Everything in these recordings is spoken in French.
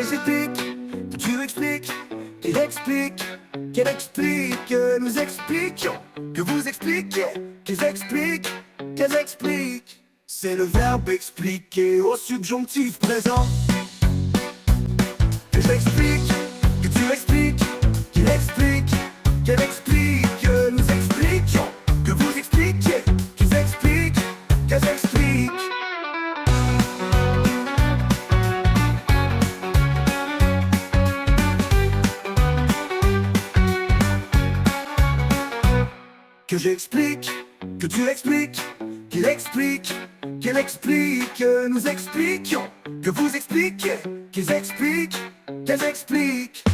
j'explique, que tu expliques, qu'il explique, qu'elle explique, que nous expliquions, que vous expliquiez, qu'ils expliquent, qu'elles expliquent. C'est le verbe expliquer au subjonctif présent. Que j'explique, que tu expliques, qu'il explique, qu'elle explique, que nous expliquions, que vous expliquiez, qu'ils expliquent, qu'elles expliquent. Que j'explique, que tu expliques, qu'il explique, qu'elle explique, que nous expliquions, que vous expliquiez, qu'ils expliquent, qu'elles expliquent.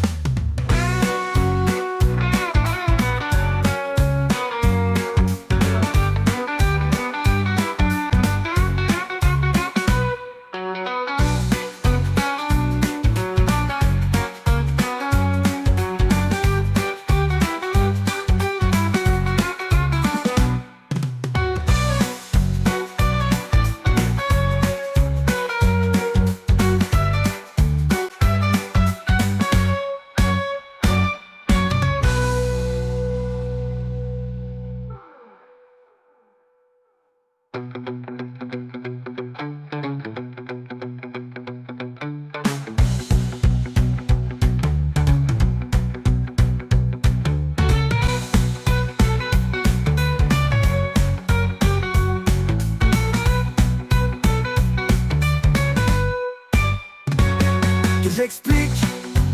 Que j'explique,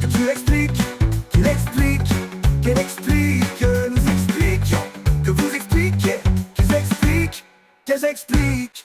que tu expliques, qu'il explique, qu'elle explique, que nous expliquions, que vous expliquiez, qu'ils expliquent, qu'elles expliquent.